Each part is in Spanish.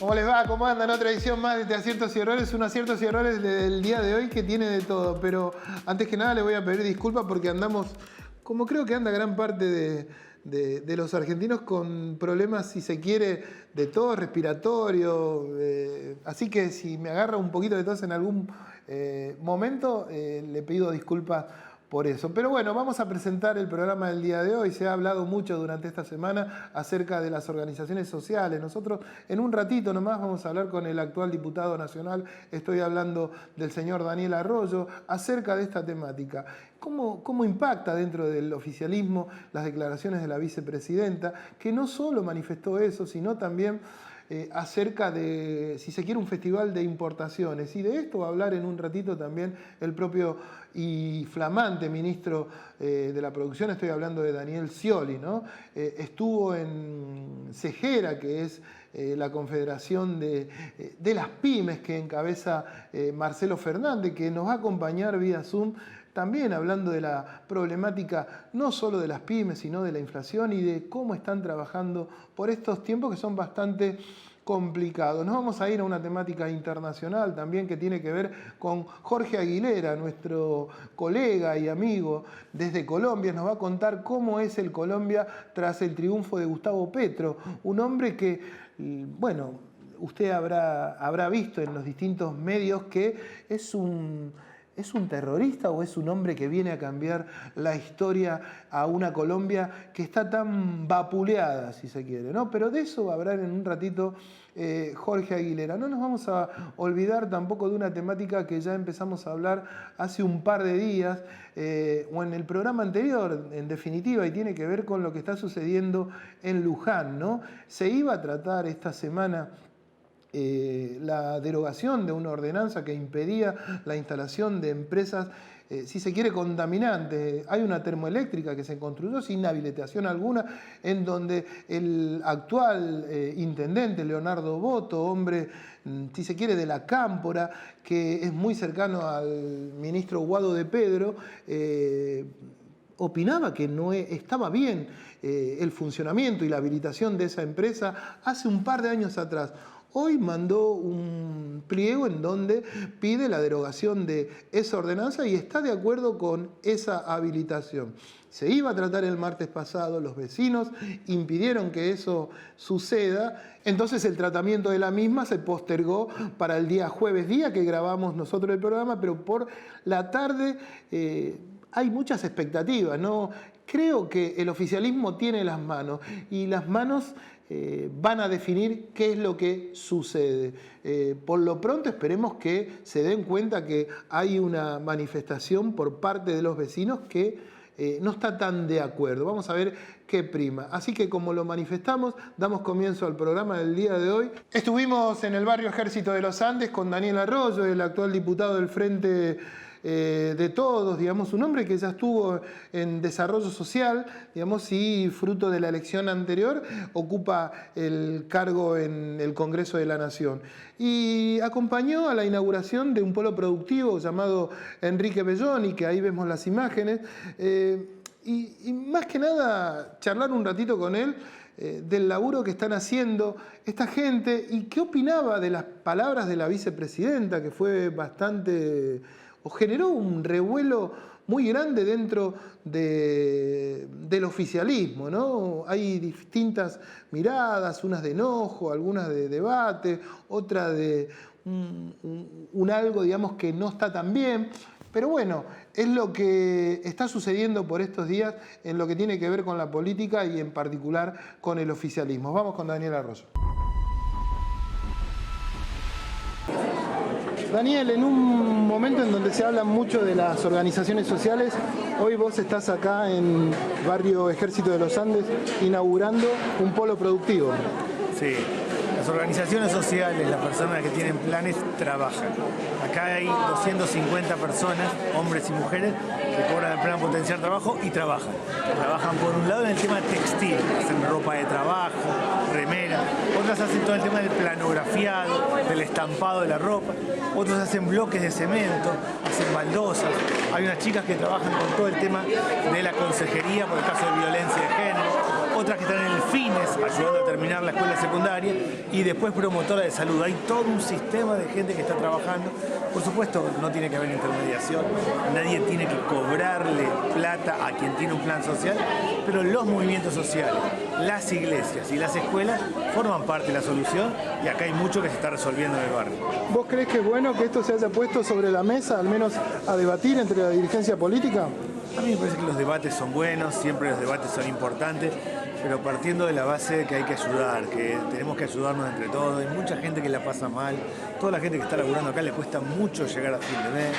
¿Cómo les va? ¿Cómo andan? Otra edición más de Aciertos y Errores. Un aciertos y errores del día de hoy que tiene de todo. Pero antes que nada les voy a pedir disculpas porque andamos, como creo que anda gran parte de los argentinos, con problemas, si se quiere, de tos, respiratorio. Así que si me agarra un poquito de tos en algún momento, le pido disculpas por eso. Pero bueno, vamos a presentar el programa del día de hoy. Se ha hablado mucho durante esta semana acerca de las organizaciones sociales. Nosotros en un ratito nomás vamos a hablar con el actual diputado nacional, estoy hablando del señor Daniel Arroyo, acerca de esta temática. ¿Cómo impacta dentro del oficialismo las declaraciones de la vicepresidenta, que no solo manifestó eso, sino también acerca de, si se quiere, un festival de importaciones? Y de esto va a hablar en un ratito también el propio y flamante ministro de la producción, estoy hablando de Daniel Scioli, ¿no? Estuvo en Segera, que es la confederación de las pymes que encabeza Marcelo Fernández, que nos va a acompañar vía Zoom, también hablando de la problemática no solo de las pymes, sino de la inflación y de cómo están trabajando por estos tiempos que son bastante complicados. Nos vamos a ir a una temática internacional también que tiene que ver con Jorge Aguilera, nuestro colega y amigo desde Colombia. Nos va a contar cómo es el Colombia tras el triunfo de Gustavo Petro, un hombre que, bueno, usted habrá visto en los distintos medios que ¿es un terrorista o es un hombre que viene a cambiar la historia a una Colombia que está tan vapuleada, si se quiere, ¿no? Pero de eso va a hablar en un ratito Jorge Aguilera. No nos vamos a olvidar tampoco de una temática que ya empezamos a hablar hace un par de días o en el programa anterior, en definitiva, y tiene que ver con lo que está sucediendo en Luján, ¿no? Se iba a tratar esta semana la derogación de una ordenanza que impedía la instalación de empresas, si se quiere, contaminantes. Hay una termoeléctrica que se construyó sin habilitación alguna, en donde el actual intendente, Leonardo Boto, hombre, si se quiere, de la Cámpora, que es muy cercano al ministro Guado de Pedro, opinaba que no estaba bien el funcionamiento y la habilitación de esa empresa hace un par de años atrás. Hoy mandó un pliego en donde pide la derogación de esa ordenanza y está de acuerdo con esa habilitación. Se iba a tratar el martes pasado, los vecinos impidieron que eso suceda, entonces el tratamiento de la misma se postergó para el día jueves, día que grabamos nosotros el programa, pero por la tarde hay muchas expectativas, ¿no? Creo que el oficialismo tiene las manos y las manos van a definir qué es lo que sucede. Por lo pronto esperemos que se den cuenta que hay una manifestación por parte de los vecinos que no está tan de acuerdo. Vamos a ver qué prima. Así que como lo manifestamos, damos comienzo al programa del día de hoy. Estuvimos en el barrio Ejército de los Andes con Daniel Arroyo, el actual diputado del Frente de Todos, digamos, un hombre que ya estuvo en desarrollo social, digamos, y fruto de la elección anterior ocupa el cargo en el Congreso de la Nación. Y acompañó a la inauguración de un polo productivo llamado Enrique Belloni, que ahí vemos las imágenes, y más que nada charlar un ratito con él del laburo que están haciendo esta gente y qué opinaba de las palabras de la vicepresidenta, que fue bastante, o generó un revuelo muy grande dentro del oficialismo, ¿no? Hay distintas miradas, unas de enojo, algunas de debate, otra de un algo, digamos, que no está tan bien. Pero bueno, es lo que está sucediendo por estos días en lo que tiene que ver con la política y en particular con el oficialismo. Vamos con Daniel Arroyo. Daniel, en un momento en donde se habla mucho de las organizaciones sociales, hoy vos estás acá en barrio Ejército de los Andes inaugurando un polo productivo. Sí, las organizaciones sociales, las personas que tienen planes, trabajan. Acá hay 250 personas, hombres y mujeres, que cobran el plan potenciar trabajo y trabajan. Trabajan por un lado en el tema textil, hacen ropa de trabajo, remera, otras hacen todo el tema del planografiado, del estampado de la ropa, otros hacen bloques de cemento, hacen baldosas, hay unas chicas que trabajan con todo el tema de la consejería por el caso de violencia de género, otras que están en el FINES, ayudando a terminar la escuela secundaria, y después promotora de salud. Hay todo un sistema de gente que está trabajando. Por supuesto, no tiene que haber intermediación, nadie tiene que cobrarle plata a quien tiene un plan social, pero los movimientos sociales, las iglesias y las escuelas forman parte de la solución, y acá hay mucho que se está resolviendo en el barrio. ¿Vos creés que es bueno que esto se haya puesto sobre la mesa, al menos a debatir entre la dirigencia política? A mí me parece que los debates son buenos, siempre los debates son importantes, pero partiendo de la base de que hay que ayudar, que tenemos que ayudarnos entre todos. Hay mucha gente que la pasa mal, toda la gente que está laburando acá le cuesta mucho llegar a fin de mes.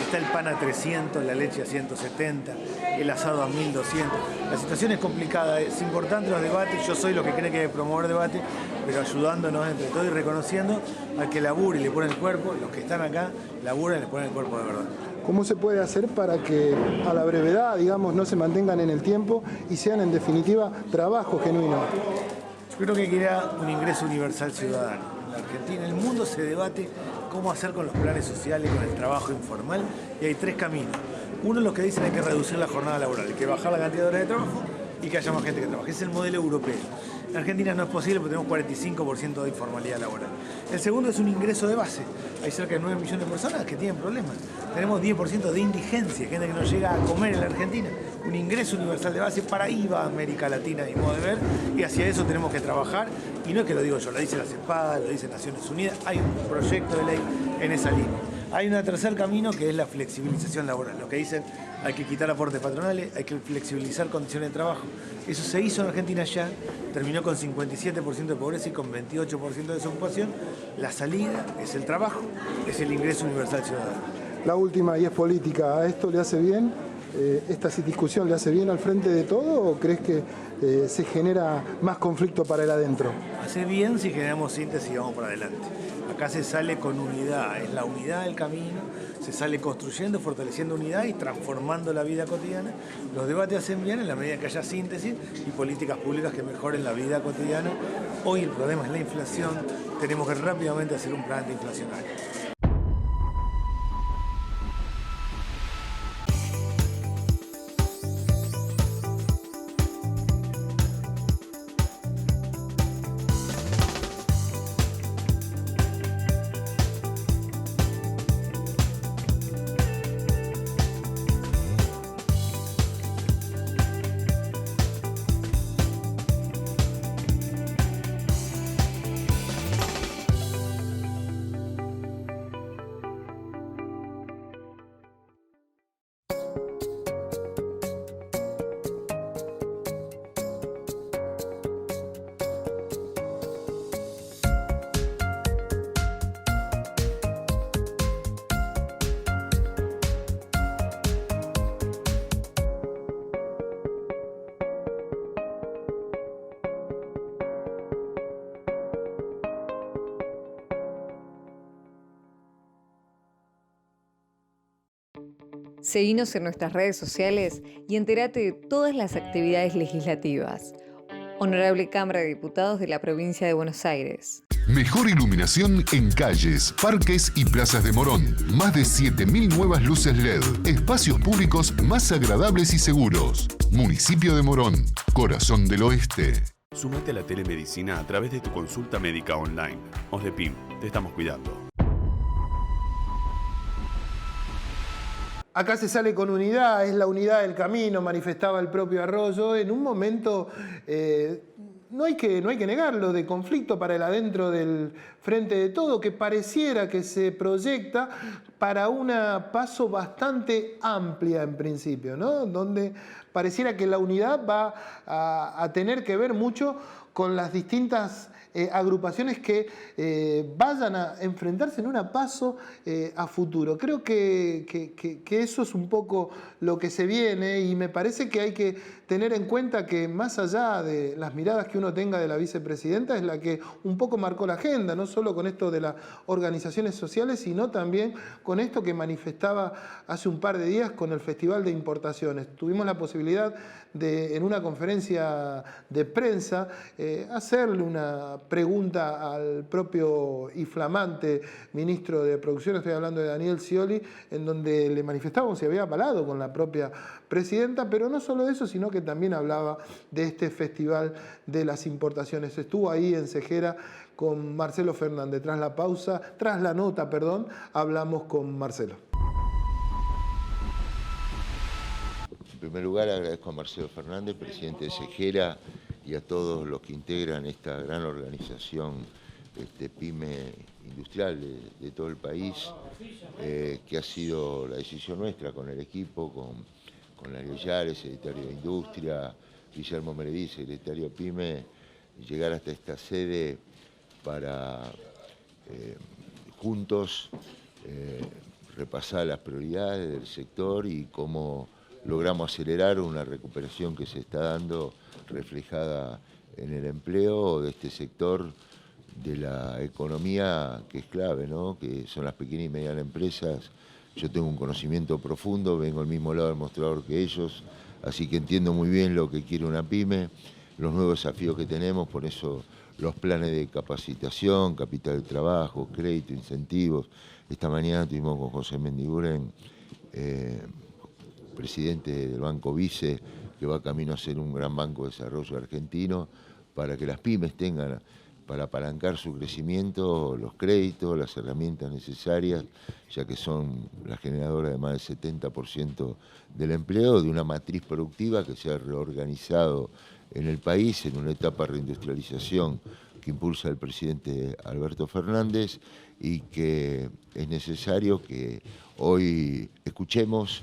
Está el pan a 300, la leche a 170, el asado a 1200. La situación es complicada, es importante los debates, yo soy lo que cree que debe promover debate, pero ayudándonos entre todos y reconociendo al que labura y le pone el cuerpo, los que están acá laburan y le ponen el cuerpo de verdad. ¿Cómo se puede hacer para que a la brevedad, digamos, no se mantengan en el tiempo y sean en definitiva trabajo genuino? Yo creo que queda un ingreso universal ciudadano. En la Argentina, en el mundo se debate cómo hacer con los planes sociales, con el trabajo informal, y hay tres caminos. Uno es los que dicen hay que reducir la jornada laboral, hay que bajar la cantidad de horas de trabajo y que haya más gente que trabaje. Es el modelo europeo. En Argentina no es posible porque tenemos 45% de informalidad laboral. El segundo es un ingreso de base. Hay cerca de 9 millones de personas que tienen problemas. Tenemos 10% de indigencia, gente que no llega a comer en la Argentina. Un ingreso universal de base, para ahí va América Latina, y modo de ver, y hacia eso tenemos que trabajar. Y no es que lo digo yo, lo dice la CEPAD, lo dice Naciones Unidas, hay un proyecto de ley en esa línea. Hay un tercer camino que es la flexibilización laboral. Lo que dicen, hay que quitar aportes patronales, hay que flexibilizar condiciones de trabajo. Eso se hizo en Argentina ya, terminó con 57% de pobreza y con 28% de desocupación. La salida es el trabajo, es el ingreso universal ciudadano. La última, y es política, ¿a esto le hace bien? ¿Esta discusión le hace bien al frente de todo o crees que se genera más conflicto para el adentro? Hace bien si generamos síntesis y vamos para adelante. Acá se sale con unidad, es la unidad del camino, se sale construyendo, fortaleciendo unidad y transformando la vida cotidiana. Los debates hacen bien en la medida que haya síntesis y políticas públicas que mejoren la vida cotidiana. Hoy el problema es la inflación, tenemos que rápidamente hacer un plan antiinflacionario. Seguinos en nuestras redes sociales y entérate de todas las actividades legislativas. Honorable Cámara de Diputados de la Provincia de Buenos Aires. Mejor iluminación en calles, parques y plazas de Morón. Más de 7.000 nuevas luces LED. Espacios públicos más agradables y seguros. Municipio de Morón, corazón del oeste. Súmate a la telemedicina a través de tu consulta médica online. OSDEPIM, te estamos cuidando. Acá se sale con unidad, es la unidad del camino, manifestaba el propio Arroyo, en un momento, no hay que negarlo, de conflicto para el adentro del frente de todo, que pareciera que se proyecta para una paso bastante amplia en principio, ¿no? Donde pareciera que la unidad va a tener que ver mucho con las distintas agrupaciones que vayan a enfrentarse en una paso a futuro. Creo que eso es un poco lo que se viene y me parece que hay que tener en cuenta que más allá de las miradas que uno tenga de la vicepresidenta, es la que un poco marcó la agenda, no solo con esto de las organizaciones sociales, sino también con esto que manifestaba hace un par de días con el Festival de Importaciones. Tuvimos la posibilidad de, en una conferencia de prensa, hacerle una pregunta al propio y flamante ministro de Producción, estoy hablando de Daniel Scioli, en donde le manifestábamos si había apalado con la propia presidenta, pero no solo eso, sino que también hablaba de este festival de las importaciones. Estuvo ahí en Cejera con Marcelo Fernández. Tras la nota, hablamos con Marcelo. En primer lugar, agradezco a Marcelo Fernández, presidente de Cejera, y a todos los que integran esta gran organización pyme industrial de todo el país, que ha sido la decisión nuestra con el equipo, con Lario Yares, secretario de Industria, Guillermo Meredí, secretario PYME, llegar hasta esta sede para juntos repasar las prioridades del sector y cómo logramos acelerar una recuperación que se está dando reflejada en el empleo de este sector de la economía que es clave, ¿no? Que son las pequeñas y medianas empresas. Yo tengo un conocimiento profundo, vengo al mismo lado del mostrador que ellos, así que entiendo muy bien lo que quiere una pyme, los nuevos desafíos que tenemos, por eso los planes de capacitación, capital de trabajo, crédito, incentivos. Esta mañana tuvimos con José Mendiguren, presidente del Banco Vice, que va camino a ser un gran banco de desarrollo argentino, para que las pymes tengan, para apalancar su crecimiento, los créditos, las herramientas necesarias, ya que son las generadoras de más del 70% del empleo, de una matriz productiva que se ha reorganizado en el país en una etapa de reindustrialización que impulsa el presidente Alberto Fernández y que es necesario que hoy escuchemos,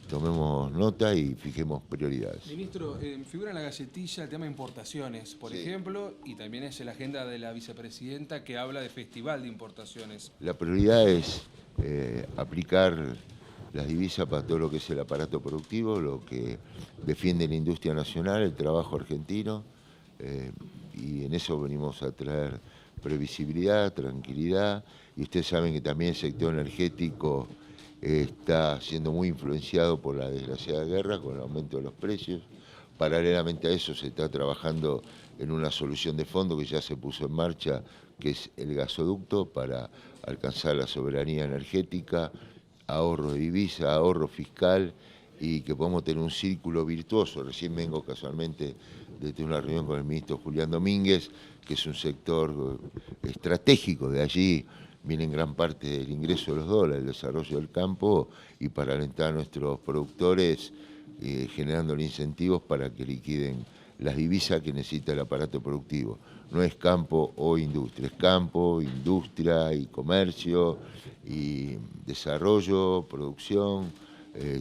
tomemos nota y fijemos prioridades. Ministro, figura en la galletilla el tema de importaciones, por ejemplo, y también es la agenda de la vicepresidenta que habla de festival de importaciones. La prioridad es aplicar las divisas para todo lo que es el aparato productivo, lo que defiende la industria nacional, el trabajo argentino, y en eso venimos a traer previsibilidad, tranquilidad, y ustedes saben que también el sector energético está siendo muy influenciado por la desgraciada guerra con el aumento de los precios. Paralelamente a eso se está trabajando en una solución de fondo que ya se puso en marcha, que es el gasoducto para alcanzar la soberanía energética, ahorro de divisa, ahorro fiscal y que podamos tener un círculo virtuoso. Recién vengo casualmente de una reunión con el ministro Julián Domínguez, que es un sector estratégico, de allí viene en gran parte del ingreso de los dólares, el desarrollo del campo y para alentar a nuestros productores generándole incentivos para que liquiden las divisas que necesita el aparato productivo. No es campo o industria, es campo, industria y comercio y desarrollo, producción,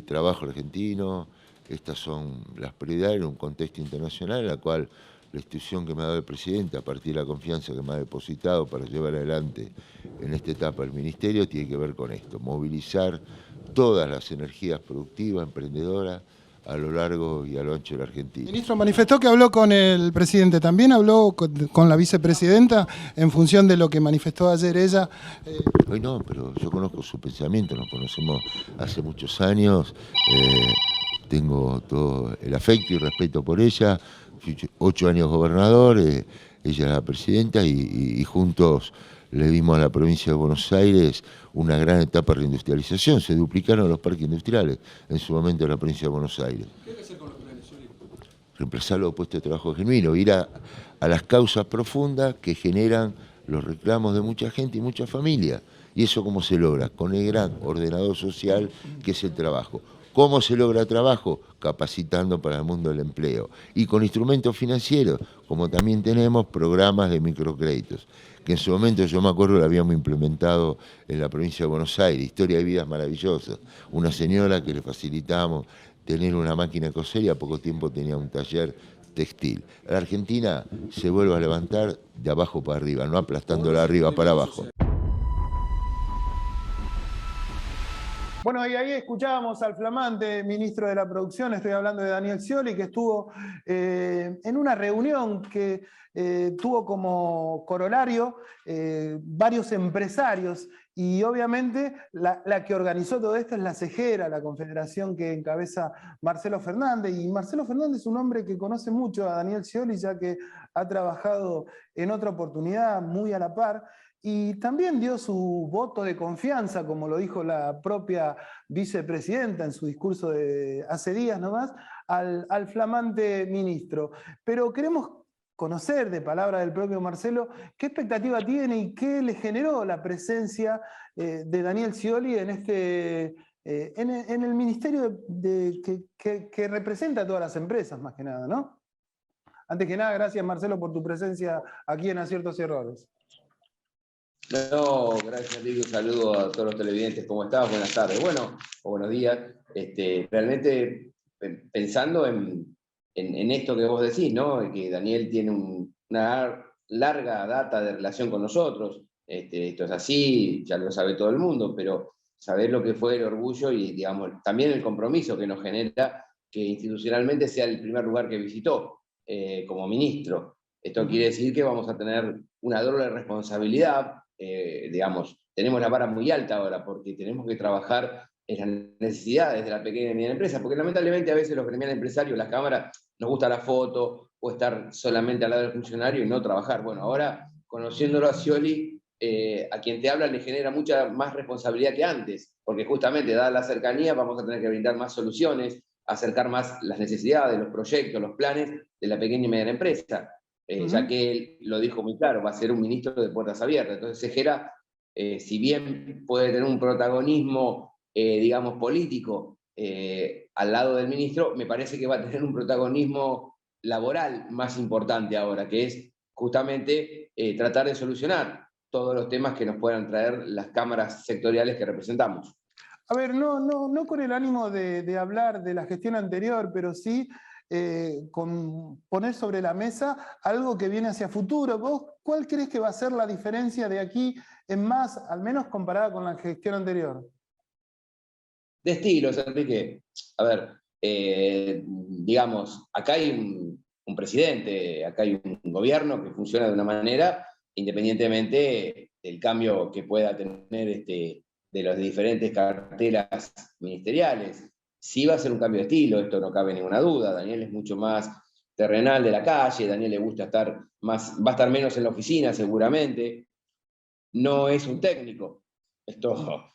trabajo argentino. Estas son las prioridades en un contexto internacional en la cual la institución que me ha dado el presidente, a partir de la confianza que me ha depositado para llevar adelante en esta etapa el Ministerio, tiene que ver con esto, movilizar todas las energías productivas, emprendedoras, a lo largo y a lo ancho de la Argentina. Ministro, manifestó que habló con el presidente, ¿también habló con la vicepresidenta en función de lo que manifestó ayer ella? Hoy no, pero yo conozco su pensamiento, nos conocemos hace muchos años, tengo todo el afecto y respeto por ella, fui 8 años gobernador, ella es la presidenta y juntos le dimos a la provincia de Buenos Aires una gran etapa de reindustrialización. Se duplicaron los parques industriales en su momento en la provincia de Buenos Aires. ¿Qué hay que hacer con los planes, Yoli? Reemplazar los puestos de trabajo genuino, ir a las causas profundas que generan los reclamos de mucha gente y muchas familias. ¿Y eso cómo se logra? Con el gran ordenador social que es el trabajo. ¿Cómo se logra trabajo? Capacitando para el mundo del empleo. Y con instrumentos financieros, como también tenemos programas de microcréditos, que en su momento yo me acuerdo lo habíamos implementado en la provincia de Buenos Aires, historia de vidas maravillosas. Una señora que le facilitamos tener una máquina de coser y a poco tiempo tenía un taller textil. La Argentina se vuelve a levantar de abajo para arriba, no aplastándola arriba para abajo. Bueno, y ahí escuchábamos al flamante ministro de la Producción, estoy hablando de Daniel Scioli, que estuvo en una reunión que tuvo como corolario varios empresarios y obviamente la que organizó todo esto es la Cejera, la confederación que encabeza Marcelo Fernández. Y Marcelo Fernández es un hombre que conoce mucho a Daniel Scioli, ya que ha trabajado en otra oportunidad muy a la par. y también dio su voto de confianza, como lo dijo la propia vicepresidenta en su discurso de hace días nomás, al flamante ministro. Pero queremos conocer de palabra del propio Marcelo qué expectativa tiene y qué le generó la presencia de Daniel Scioli en en el ministerio que representa a todas las empresas, más que nada, ¿no? Antes que nada, gracias Marcelo por tu presencia aquí en Aciertos y Errores. No, gracias, Enrique. Un saludo a todos los televidentes. ¿Cómo estás? Buenas tardes. Bueno, o buenos días. Realmente pensando en esto que vos decís, ¿no? Que Daniel tiene una larga data de relación con nosotros. Esto es así, ya lo sabe todo el mundo, pero saber lo que fue el orgullo y, digamos, también el compromiso que nos genera que institucionalmente sea el primer lugar que visitó como ministro. Esto quiere decir que vamos a tener una doble responsabilidad. Digamos, tenemos la vara muy alta ahora porque tenemos que trabajar en las necesidades de la pequeña y mediana empresa, porque lamentablemente a veces los gremiales empresarios, las cámaras, nos gusta la foto o estar solamente al lado del funcionario y no trabajar. Bueno, ahora, conociéndolo a Scioli, a quien te habla le genera mucha más responsabilidad que antes, porque justamente, dada la cercanía, vamos a tener que brindar más soluciones, acercar más las necesidades, los proyectos, los planes de la pequeña y mediana empresa. Ya que él lo dijo muy claro, va a ser un ministro de puertas abiertas. Entonces Cejera, si bien puede tener un protagonismo, digamos, político al lado del ministro, me parece que va a tener un protagonismo laboral más importante ahora, que es justamente tratar de solucionar todos los temas que nos puedan traer las cámaras sectoriales que representamos. A ver, no con el ánimo de hablar de la gestión anterior, pero sí con poner sobre la mesa algo que viene hacia futuro. ¿Vos cuál crees que va a ser la diferencia de aquí en más, al menos comparada con la gestión anterior? De estilos, Enrique. A ver, digamos, acá hay un presidente, acá hay un gobierno que funciona de una manera, independientemente del cambio que pueda tener de las diferentes carteras ministeriales. Sí va a ser un cambio de estilo, esto no cabe ninguna duda. Daniel es mucho más terrenal de la calle, Daniel le gusta estar más, va a estar menos en la oficina seguramente. No es un técnico, esto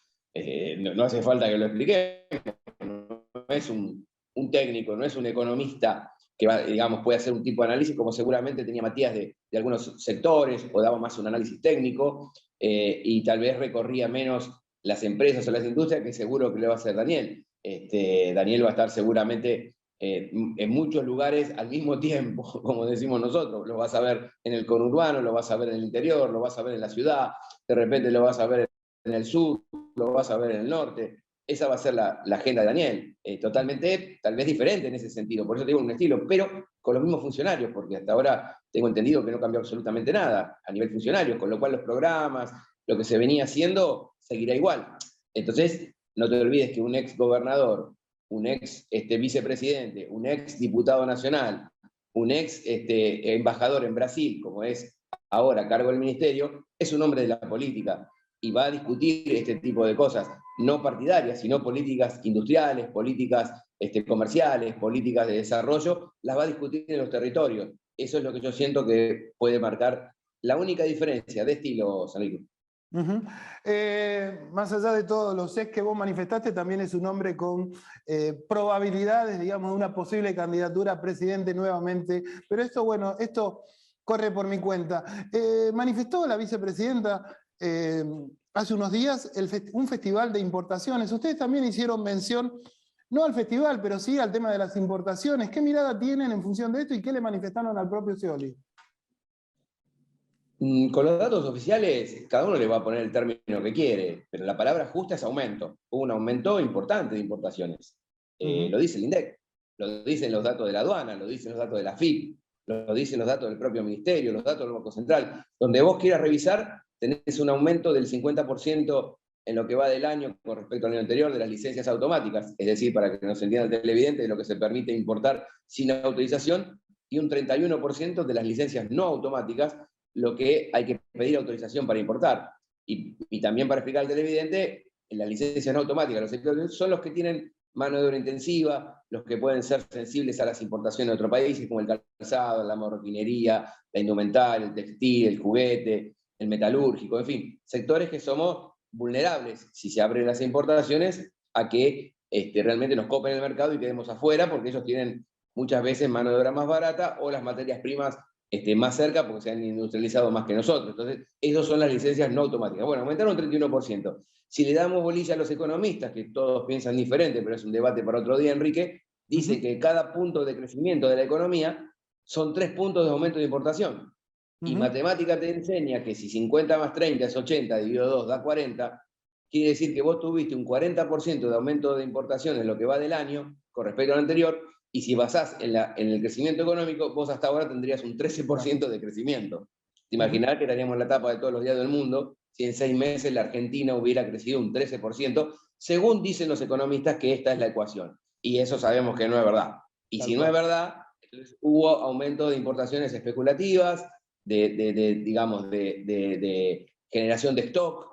no hace falta que lo expliquemos, no es un técnico, no es un economista que va, digamos, puede hacer un tipo de análisis como seguramente tenía Matías de algunos sectores, o daba más un análisis técnico, y tal vez recorría menos las empresas o las industrias, que seguro que le va a hacer Daniel. Daniel va a estar seguramente en muchos lugares al mismo tiempo, como decimos nosotros. Lo vas a ver en el conurbano, lo vas a ver en el interior, lo vas a ver en la ciudad, de repente lo vas a ver en el sur, lo vas a ver en el norte. Esa va a ser la agenda de Daniel, totalmente, tal vez diferente en ese sentido, por eso tengo un estilo, pero con los mismos funcionarios, porque hasta ahora tengo entendido que no cambió absolutamente nada a nivel funcionario, con lo cual los programas, lo que se venía haciendo, seguirá igual. Entonces, no te olvides que un ex gobernador, un ex vicepresidente, un ex diputado nacional, un ex embajador en Brasil, como es ahora a cargo del ministerio, es un hombre de la política y va a discutir este tipo de cosas, no partidarias, sino políticas industriales, políticas comerciales, políticas de desarrollo, las va a discutir en los territorios. Eso es lo que yo siento que puede marcar la única diferencia de estilo, San Luis. Más allá de todos los ex que vos manifestaste, también es un hombre con probabilidades, digamos, de una posible candidatura a presidente nuevamente. Pero esto, bueno, esto corre por mi cuenta. Manifestó la vicepresidenta hace unos días un festival de importaciones. Ustedes también hicieron mención, no al festival, pero sí al tema de las importaciones. ¿Qué mirada tienen en función de esto y qué le manifestaron al propio Scioli? Con los datos oficiales, cada uno le va a poner el término que quiere, pero la palabra justa es aumento. Hubo un aumento importante de importaciones. Lo dice el INDEC, lo dicen los datos de la aduana, lo dicen los datos de la FIP, lo dicen los datos del propio ministerio, los datos del Banco Central. Donde vos quieras revisar, tenés un aumento del 50% en lo que va del año con respecto al año anterior de las licencias automáticas, es decir, para que nos entienda el televidente, de lo que se permite importar sin autorización, y un 31% de las licencias no automáticas, lo que hay que pedir autorización para importar. Y también para explicar al televidente, en las licencias no automáticas, los sectores son los que tienen mano de obra intensiva, los que pueden ser sensibles a las importaciones de otros países, como el calzado, la marroquinería, la indumentaria, el textil, el juguete. el metalúrgico, en fin, sectores que somos vulnerables, si se abren las importaciones, a que realmente nos copen el mercado y quedemos afuera, porque ellos tienen muchas veces mano de obra más barata o las materias primas más cerca porque se han industrializado más que nosotros. Entonces, esas son las licencias no automáticas. Bueno, aumentaron un 31%. Si le damos bolilla a los economistas, que todos piensan diferente, pero es un debate para otro día, Enrique, dice que cada punto de crecimiento de la economía son 3 puntos de aumento de importación. Y matemática te enseña que si 50 más 30 es 80, dividido 2 da 40, quiere decir que vos tuviste un 40% de aumento de importación en lo que va del año, con respecto al anterior, y si basás en el crecimiento económico, vos hasta ahora tendrías un 13% de crecimiento. Te imaginás que estaríamos en la tapa de todos los días del mundo si en 6 meses la Argentina hubiera crecido un 13%, según dicen los economistas que esta es la ecuación. Y eso sabemos que no es verdad. Y si no es verdad, hubo aumento de importaciones especulativas, de generación de stock,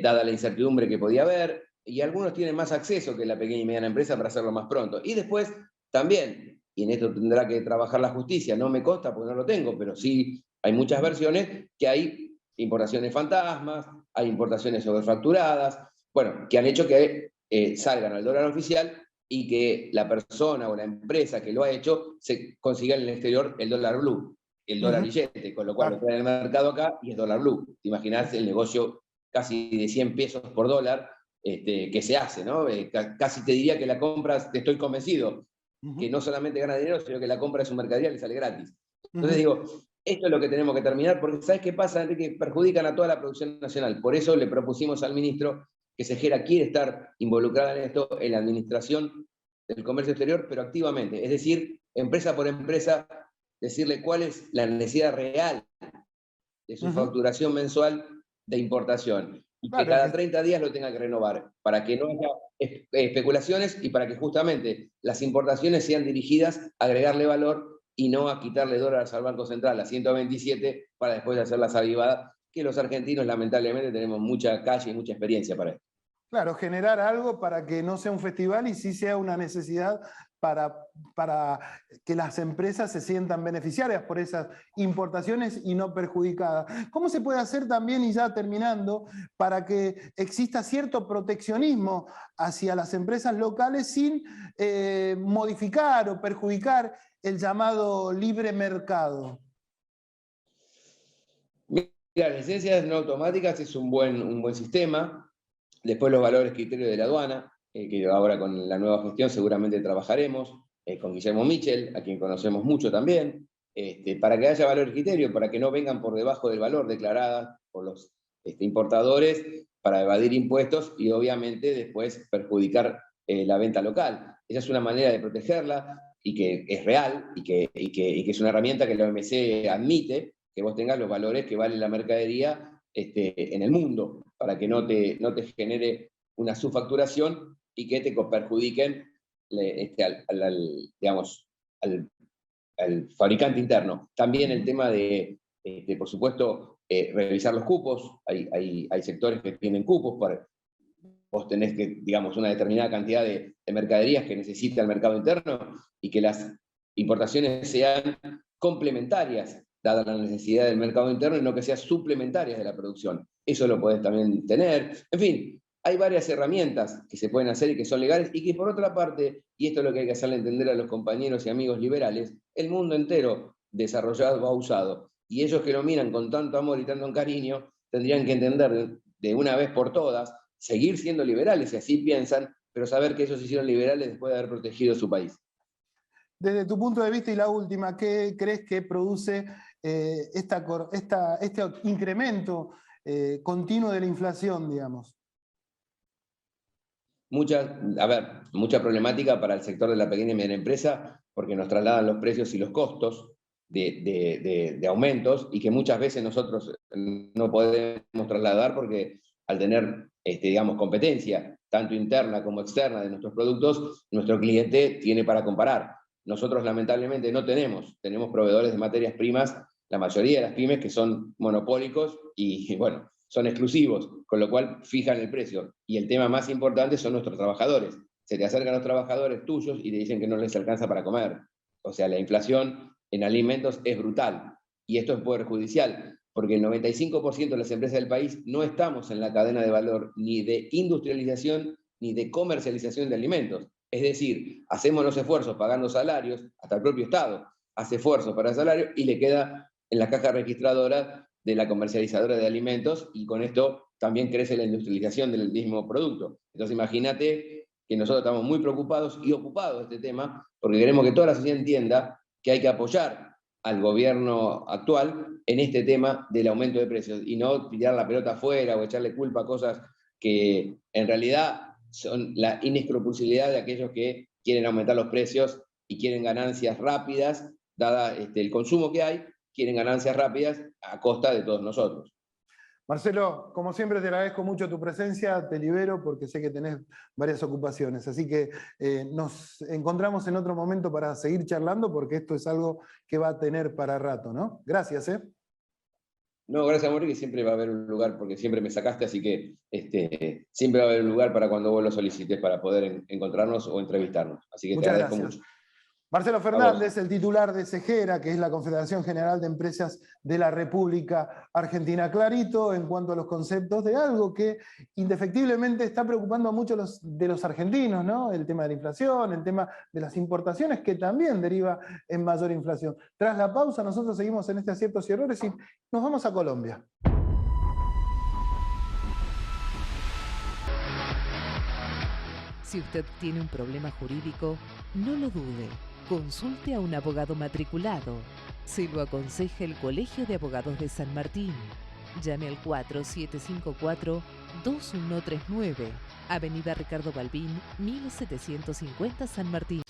dada la incertidumbre que podía haber, y algunos tienen más acceso que la pequeña y mediana empresa para hacerlo más pronto. Y después, también, y en esto tendrá que trabajar la justicia, no me consta porque no lo tengo, pero sí hay muchas versiones que hay importaciones fantasmas, hay importaciones sobrefacturadas, bueno, que han hecho que salgan al dólar oficial y que la persona o la empresa que lo ha hecho se consiga en el exterior el dólar blue, el dólar billete, con lo cual lo trae el mercado acá y es dólar blue. Te imaginás el negocio casi de 100 pesos por dólar que se hace, ¿no? Casi te diría que la compra, estoy convencido, que no solamente gana dinero, sino que la compra de su mercadería le sale gratis. Entonces digo, esto es lo que tenemos que terminar, porque ¿sabes qué pasa, Enrique? Perjudican a toda la producción nacional. Por eso le propusimos al ministro que Segera quiere estar involucrada en esto, en la administración del comercio exterior, pero activamente. Es decir, empresa por empresa, decirle cuál es la necesidad real de su facturación mensual de importación. Y que cada 30 días lo tenga que renovar, para que no haya especulaciones y para que justamente las importaciones sean dirigidas a agregarle valor y no a quitarle dólares al Banco Central a 127 para después hacerlas avivadas, que los argentinos lamentablemente tenemos mucha calle y mucha experiencia para esto. Claro, generar algo para que no sea un festival y sí sea una necesidad para que las empresas se sientan beneficiarias por esas importaciones y no perjudicadas. ¿Cómo se puede hacer también, y ya terminando, para que exista cierto proteccionismo hacia las empresas locales sin modificar o perjudicar el llamado libre mercado? Mira, las licencias no automáticas es un buen sistema. Después los valores criterios de la aduana, que ahora con la nueva gestión seguramente trabajaremos, con Guillermo Michel, a quien conocemos mucho también, para que haya valor criterio, para que no vengan por debajo del valor declarada por los importadores para evadir impuestos y obviamente después perjudicar la venta local. Esa es una manera de protegerla y que es real y que es una herramienta que la OMC admite, que vos tengas los valores que vale la mercadería en el mundo, para que no te genere una subfacturación y que te perjudiquen al fabricante interno. También el tema de, por supuesto, revisar los cupos. Hay sectores que tienen cupos, vos tenés que, digamos, una determinada cantidad de mercaderías que necesita el mercado interno y que las importaciones sean complementarias dada la necesidad del mercado interno y no que sean suplementarias de la producción. Eso lo podés también tener. En fin, hay varias herramientas que se pueden hacer y que son legales y que por otra parte, y esto es lo que hay que hacerle entender a los compañeros y amigos liberales, el mundo entero desarrollado ha usado. Y ellos que lo miran con tanto amor y tanto cariño, tendrían que entender de una vez por todas, seguir siendo liberales si así piensan, pero saber que ellos se hicieron liberales después de haber protegido su país. Desde tu punto de vista y la última, ¿qué crees que produce este incremento continuo de la inflación, digamos? Mucha problemática para el sector de la pequeña y mediana empresa, porque nos trasladan los precios y los costos de aumentos, y que muchas veces nosotros no podemos trasladar porque al tener competencia, tanto interna como externa de nuestros productos, nuestro cliente tiene para comparar. Nosotros lamentablemente no tenemos proveedores de materias primas, la mayoría de las pymes que son monopólicos y bueno, son exclusivos, con lo cual fijan el precio. Y el tema más importante son nuestros trabajadores. Se te acercan los trabajadores tuyos y te dicen que no les alcanza para comer. O sea, la inflación en alimentos es brutal. Y esto es perjudicial porque el 95% de las empresas del país no estamos en la cadena de valor ni de industrialización ni de comercialización de alimentos. Es decir, hacemos los esfuerzos pagando salarios, hasta el propio Estado hace esfuerzos para salarios y le queda en la caja registradora de la comercializadora de alimentos, y con esto también crece la industrialización del mismo producto. Entonces imagínate que nosotros estamos muy preocupados y ocupados de este tema, porque queremos que toda la sociedad entienda que hay que apoyar al gobierno actual en este tema del aumento de precios y no tirar la pelota afuera o echarle culpa a cosas que en realidad son la inescrupulosidad de aquellos que quieren aumentar los precios y quieren ganancias rápidas, dada el consumo que hay, quieren ganancias rápidas a costa de todos nosotros. Marcelo, como siempre te agradezco mucho tu presencia, te libero porque sé que tenés varias ocupaciones, así que nos encontramos en otro momento para seguir charlando porque esto es algo que va a tener para rato, ¿no? Gracias, ¿eh? No, gracias, Mauri, que siempre va a haber un lugar, porque siempre me sacaste, así que siempre va a haber un lugar para cuando vos lo solicites para poder encontrarnos o entrevistarnos. Así que Muchas te agradezco gracias. mucho. Marcelo Fernández, el titular de CEGERA, que es la Confederación General de Empresas de la República Argentina. Clarito en cuanto a los conceptos de algo que indefectiblemente está preocupando a muchos de los argentinos, ¿no? El tema de la inflación, el tema de las importaciones, que también deriva en mayor inflación. Tras la pausa, nosotros seguimos en este Aciertos y Errores y nos vamos a Colombia. Si usted tiene un problema jurídico, no lo dude. Consulte a un abogado matriculado. Se lo aconseja el Colegio de Abogados de San Martín. Llame al 4754-2139, Avenida Ricardo Balbín, 1750 San Martín.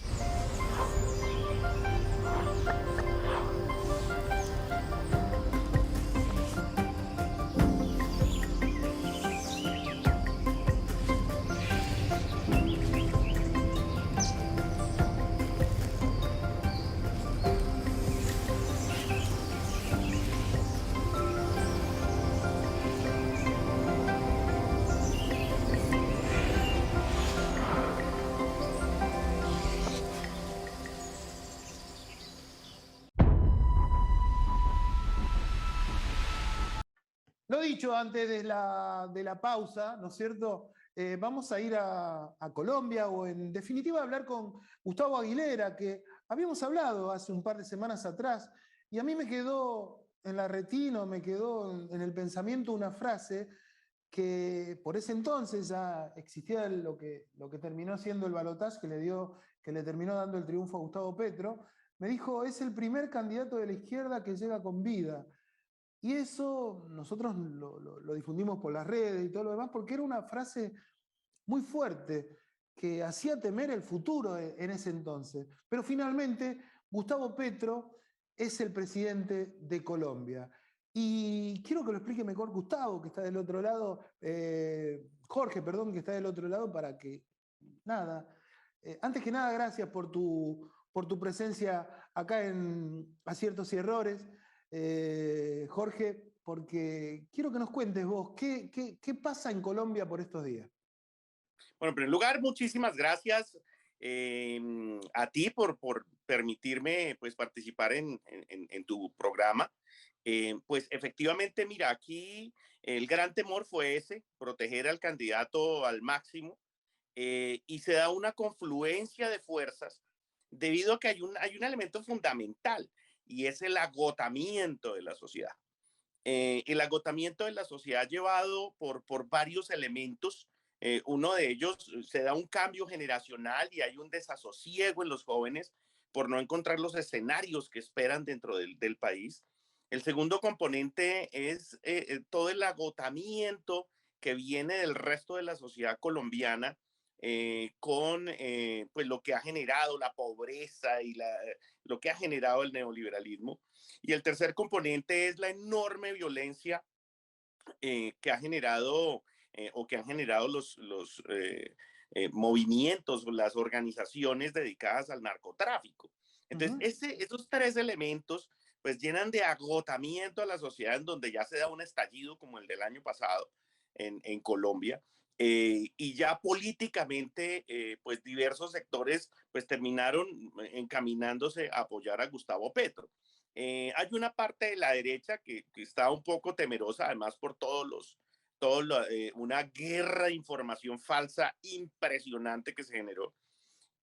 Lo dicho antes de la pausa, ¿no es cierto? Vamos a ir a Colombia o en definitiva a hablar con Gustavo Aguilera, que habíamos hablado hace un par de semanas atrás, y a mí me quedó en la retina, me quedó en el pensamiento una frase que por ese entonces ya existía lo que terminó siendo el balotaje que le terminó dando el triunfo a Gustavo Petro. Me dijo, es el primer candidato de la izquierda que llega con vida. Y eso nosotros lo difundimos por las redes y todo lo demás, porque era una frase muy fuerte que hacía temer el futuro en ese entonces. Pero finalmente, Gustavo Petro es el presidente de Colombia. Y quiero que lo explique mejor Gustavo, que está del otro lado, Jorge, perdón, que está del otro lado, para que, nada, antes que nada, gracias por tu presencia acá en Aciertos y Errores. Jorge, porque quiero que nos cuentes vos, ¿qué pasa en Colombia por estos días? Bueno, en primer lugar, muchísimas gracias a ti por permitirme pues, participar en tu programa. Pues efectivamente, mira, aquí el gran temor fue ese, proteger al candidato al máximo, y se da una confluencia de fuerzas debido a que hay un elemento fundamental, y es el agotamiento de la sociedad. El agotamiento de la sociedad llevado por varios elementos. Uno de ellos, se da un cambio generacional y hay un desasosiego en los jóvenes por no encontrar los escenarios que esperan dentro del país. El segundo componente es todo el agotamiento que viene del resto de la sociedad colombiana, con pues lo que ha generado la pobreza y lo que ha generado el neoliberalismo. Y el tercer componente es la enorme violencia que ha generado o que han generado los movimientos, las organizaciones dedicadas al narcotráfico. Entonces, esos tres elementos pues llenan de agotamiento a la sociedad, en donde ya se da un estallido como el del año pasado en Colombia. Y ya políticamente, pues diversos sectores pues terminaron encaminándose a apoyar a Gustavo Petro. Hay una parte de la derecha que está un poco temerosa, además por una guerra de información falsa impresionante que se generó.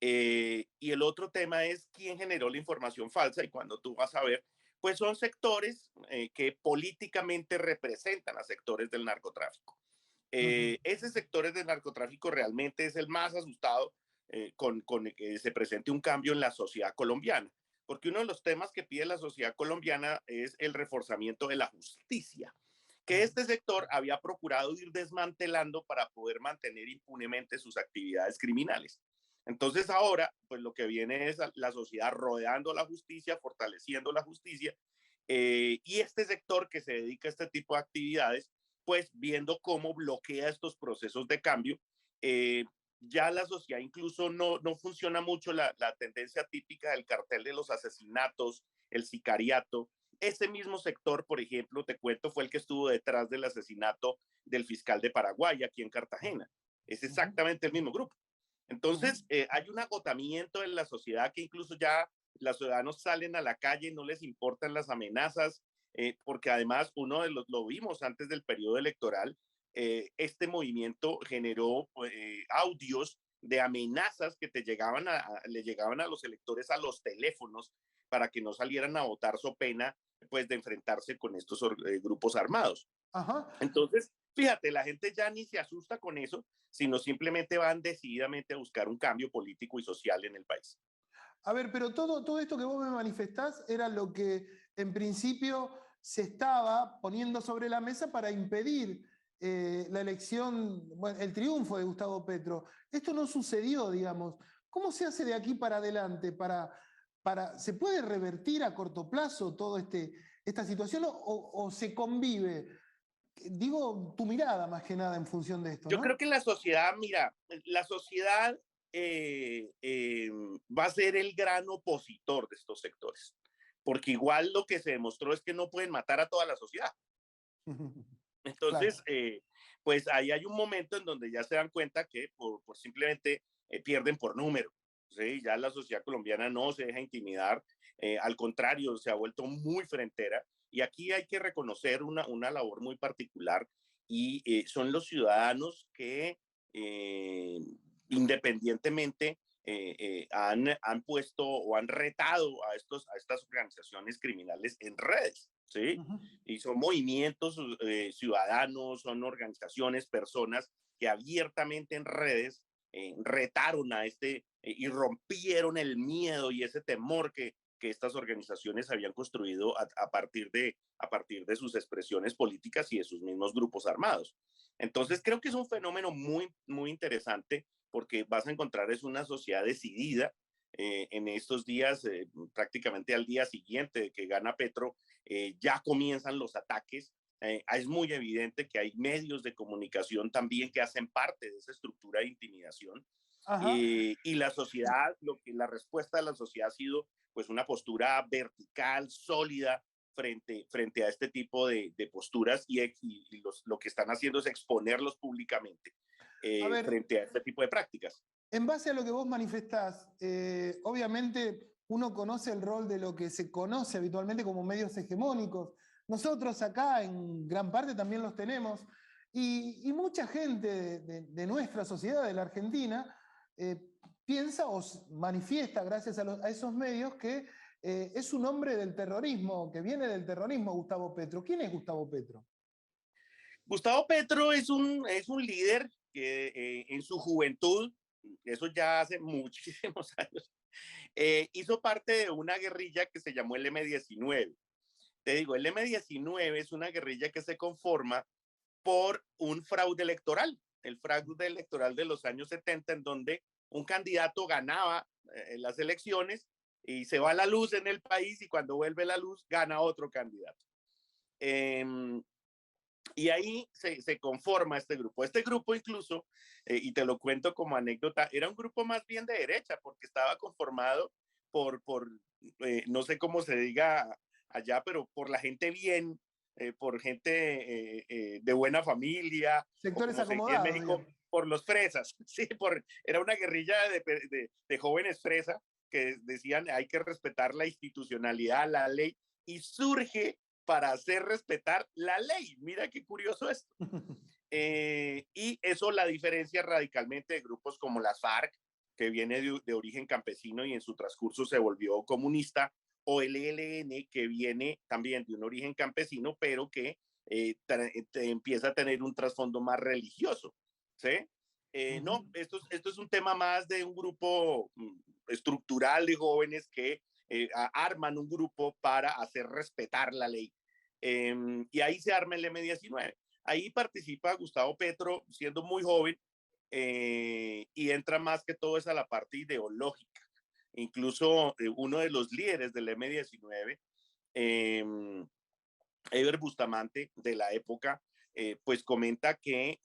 Y el otro tema es quién generó la información falsa, y cuando tú vas a ver, pues son sectores que políticamente representan a sectores del narcotráfico. Ese sector del narcotráfico realmente es el más asustado con que se presente un cambio en la sociedad colombiana, porque uno de los temas que pide la sociedad colombiana es el reforzamiento de la justicia, que este sector había procurado ir desmantelando para poder mantener impunemente sus actividades criminales. Entonces ahora, pues lo que viene es la sociedad rodeando la justicia, fortaleciendo la justicia, y este sector que se dedica a este tipo de actividades, pues viendo cómo bloquea estos procesos de cambio. Ya la sociedad incluso no funciona mucho la tendencia típica del cartel de los asesinatos, el sicariato. Ese mismo sector, por ejemplo, te cuento, fue el que estuvo detrás del asesinato del fiscal de Paraguay aquí en Cartagena. Es exactamente el mismo grupo. Entonces, hay un agotamiento en la sociedad que incluso ya los ciudadanos salen a la calle, no les importan las amenazas, porque además lo vimos antes del periodo electoral, este movimiento generó audios de amenazas que le llegaban a los electores a los teléfonos para que no salieran a votar so pena pues de enfrentarse con estos grupos armados. Ajá. Entonces, fíjate, la gente ya ni se asusta con eso, sino simplemente van decididamente a buscar un cambio político y social en el país. A ver, pero todo esto que vos me manifestás era lo que en principio se estaba poniendo sobre la mesa para impedir la elección, bueno, el triunfo de Gustavo Petro. Esto no sucedió, digamos. ¿Cómo se hace de aquí para adelante? ¿Se puede revertir a corto plazo toda esta situación o se convive? Digo, tu mirada más que nada en función de esto, ¿no? Yo creo que la sociedad, mira, la sociedad va a ser el gran opositor de estos sectores, porque igual lo que se demostró es que no pueden matar a toda la sociedad. Entonces, claro. Pues ahí hay un momento en donde ya se dan cuenta que por simplemente pierden por número. ¿Sí? Ya la sociedad colombiana no se deja intimidar, al contrario, se ha vuelto muy frentera, y aquí hay que reconocer una labor muy particular, y son los ciudadanos que independientemente han puesto o han retado a estas organizaciones criminales en redes. ¿Sí? Y son movimientos ciudadanos, son organizaciones, personas que abiertamente en redes retaron a y rompieron el miedo y ese temor que estas organizaciones habían construido a partir de sus expresiones políticas y de sus mismos grupos armados. Entonces creo que es un fenómeno muy, muy interesante, porque vas a encontrar es una sociedad decidida. En estos días, prácticamente al día siguiente de que gana Petro, ya comienzan los ataques. Es muy evidente que hay medios de comunicación también que hacen parte de esa estructura de intimidación. Y la sociedad, la respuesta de la sociedad ha sido pues una postura vertical, sólida, frente a este tipo de posturas, y lo que están haciendo es exponerlos públicamente frente a este tipo de prácticas. En base a lo que vos manifestás, obviamente uno conoce el rol de lo que se conoce habitualmente como medios hegemónicos. Nosotros acá en gran parte también los tenemos, y mucha gente de nuestra sociedad, de la Argentina, piensa o manifiesta gracias a esos medios que es un hombre del terrorismo, que viene del terrorismo, Gustavo Petro. ¿Quién es Gustavo Petro? Gustavo Petro es un líder que en su juventud, eso ya hace muchísimos años, hizo parte de una guerrilla que se llamó el M-19. Te digo, el M-19 es una guerrilla que se conforma por un fraude electoral, el fraude electoral de los años 70, en donde un candidato ganaba las elecciones y se va la luz en el país, y cuando vuelve la luz gana otro candidato. Y ahí se conforma este grupo. Este grupo incluso, y te lo cuento como anécdota, era un grupo más bien de derecha, porque estaba conformado por no sé cómo se diga allá, pero por la gente bien, por gente de buena familia. Sectores acomodados. En México, por los fresas. Sí, era una guerrilla de jóvenes fresa que decían hay que respetar la institucionalidad, la ley, y surge para hacer respetar la ley. Mira qué curioso esto. Y eso la diferencia radicalmente de grupos como las FARC, que viene de origen campesino y en su transcurso se volvió comunista, o el ELN, que viene también de un origen campesino, pero que empieza a tener un trasfondo más religioso, ¿sí? No, esto es un tema más de un grupo estructural de jóvenes que arman un grupo para hacer respetar la ley. Y ahí se arma el M-19. Ahí participa Gustavo Petro siendo muy joven y entra más que todo es a la parte ideológica. Incluso uno de los líderes del M-19, Eber Bustamante, de la época, pues comenta que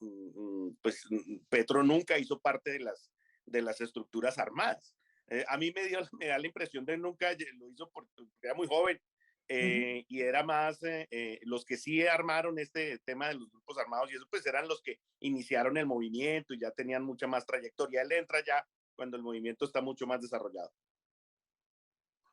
pues, Petro nunca hizo parte de las estructuras armadas. A mí me da la impresión de nunca lo hizo porque era muy joven. Y era más los que sí armaron este tema de los grupos armados y eso pues eran los que iniciaron el movimiento y ya tenían mucha más trayectoria. Él entra ya cuando el movimiento está mucho más desarrollado.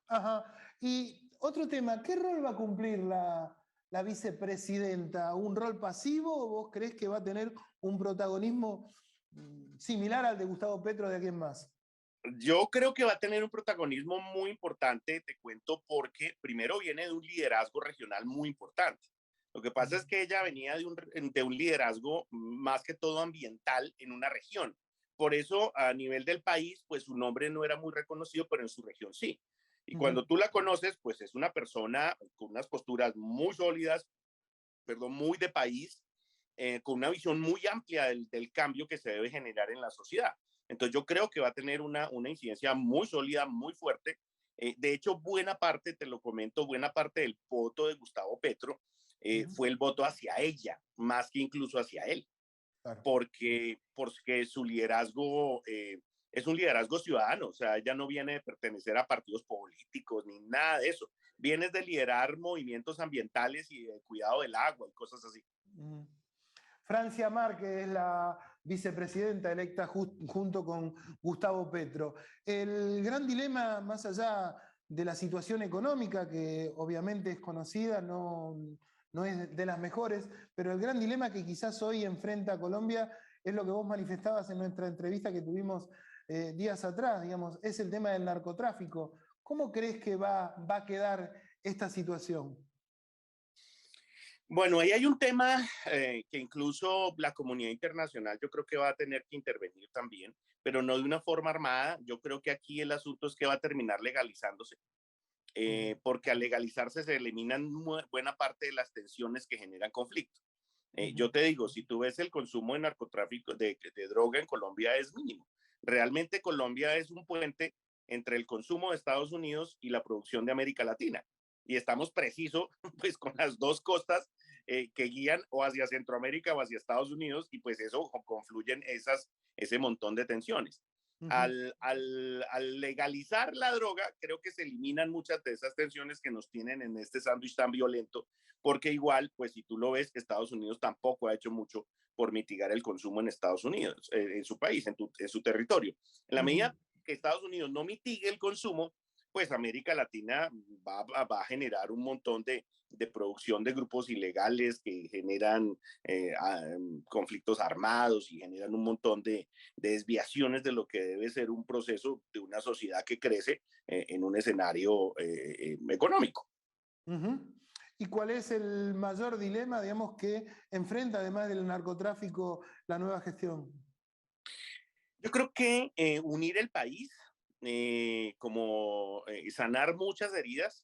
Ajá. Y otro tema, ¿qué rol va a cumplir la vicepresidenta? ¿Un rol pasivo o vos creés que va a tener un protagonismo similar al de Gustavo Petro de aquí en más? Yo creo que va a tener un protagonismo muy importante, te cuento, porque primero viene de un liderazgo regional muy importante. Lo que pasa es que ella venía de un liderazgo más que todo ambiental en una región. Por eso, a nivel del país, pues su nombre no era muy reconocido, pero en su región sí. Y cuando tú la conoces, pues es una persona con unas posturas muy sólidas, perdón, muy de país, con una visión muy amplia del cambio que se debe generar en la sociedad. Entonces yo creo que va a tener una incidencia muy sólida, muy fuerte. De hecho, buena parte, te lo comento, buena parte del voto de Gustavo Petro fue el voto hacia ella, más que incluso hacia él. Claro. Porque su liderazgo es un liderazgo ciudadano, o sea, ella no viene de pertenecer a partidos políticos ni nada de eso. Viene de liderar movimientos ambientales y de cuidado del agua y cosas así. Francia Márquez es la vicepresidenta electa junto con Gustavo Petro. El gran dilema, más allá de la situación económica, que obviamente es conocida, no es de las mejores, pero el gran dilema que quizás hoy enfrenta Colombia es lo que vos manifestabas en nuestra entrevista que tuvimos días atrás, digamos, es el tema del narcotráfico. ¿Cómo crees que va a quedar esta situación? Bueno, ahí hay un tema que incluso la comunidad internacional yo creo que va a tener que intervenir también, pero no de una forma armada. Yo creo que aquí el asunto es que va a terminar legalizándose, porque al legalizarse se eliminan buena parte de las tensiones que generan conflicto. Yo te digo, si tú ves el consumo de narcotráfico, de droga en Colombia es mínimo. Realmente Colombia es un puente entre el consumo de Estados Unidos y la producción de América Latina. Y estamos preciso pues con las dos costas que guían o hacia Centroamérica o hacia Estados Unidos y pues eso confluyen ese montón de tensiones. Al legalizar la droga, creo que se eliminan muchas de esas tensiones que nos tienen en este sándwich tan violento, porque igual, pues si tú lo ves, Estados Unidos tampoco ha hecho mucho por mitigar el consumo en Estados Unidos, en su país, en su territorio. En la medida que Estados Unidos no mitigue el consumo, pues América Latina va a generar un montón de producción de grupos ilegales que generan conflictos armados y generan un montón de desviaciones de lo que debe ser un proceso de una sociedad que crece en un escenario económico. ¿Y cuál es el mayor dilema, digamos, que enfrenta, además del narcotráfico, la nueva gestión? Yo creo que unir el país, sanar muchas heridas,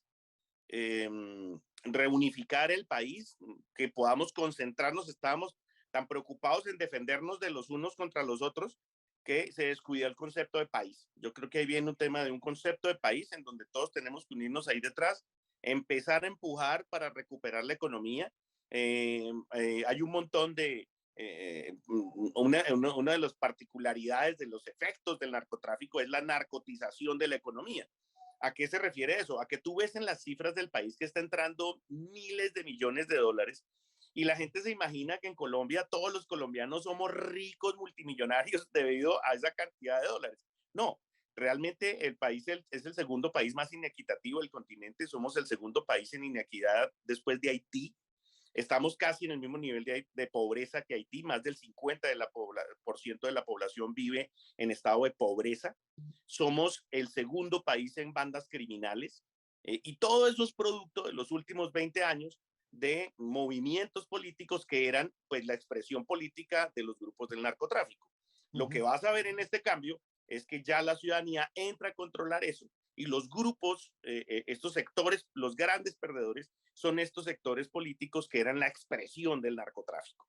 reunificar el país, que podamos concentrarnos. Estábamos tan preocupados en defendernos de los unos contra los otros que se descuidó el concepto de país. Yo creo que ahí viene un tema de un concepto de país en donde todos tenemos que unirnos ahí detrás, empezar a empujar para recuperar la economía. Hay un montón de una de las particularidades de los efectos del narcotráfico es la narcotización de la economía. ¿A qué se refiere eso? A que tú ves en las cifras del país que está entrando miles de millones de dólares y la gente se imagina que en Colombia todos los colombianos somos ricos multimillonarios debido a esa cantidad de dólares. No, realmente el país es el segundo país más inequitativo del continente. Somos el segundo país en inequidad después de Haití. Estamos casi en el mismo nivel de pobreza que Haití. Más del 50% de la población vive en estado de pobreza. Somos el segundo país en bandas criminales. Y todo eso es producto de los últimos 20 años de movimientos políticos que eran pues la expresión política de los grupos del narcotráfico. Lo que vas a ver en este cambio es que ya la ciudadanía entra a controlar eso y los grupos, estos sectores, los grandes perdedores, son estos sectores políticos que eran la expresión del narcotráfico.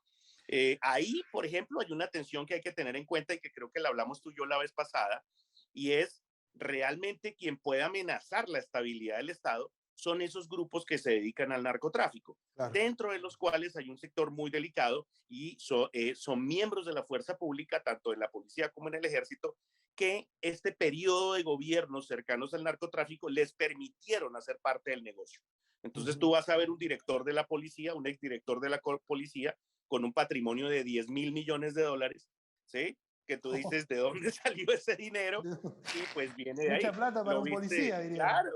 Ahí, por ejemplo, hay una tensión que hay que tener en cuenta y que creo que la hablamos tú y yo la vez pasada, y es realmente quien puede amenazar la estabilidad del Estado son esos grupos que se dedican al narcotráfico, claro, dentro de los cuales hay un sector muy delicado y son miembros de la fuerza pública, tanto en la policía como en el ejército, que este periodo de gobiernos cercanos al narcotráfico les permitieron hacer parte del negocio. Entonces tú vas a ver un director de la policía, un exdirector de la policía, con un patrimonio de 10.000 millones de dólares, ¿sí? Que tú dices, ¿de dónde salió ese dinero? Y pues viene de ahí. Mucha plata para un policía, diría. Claro.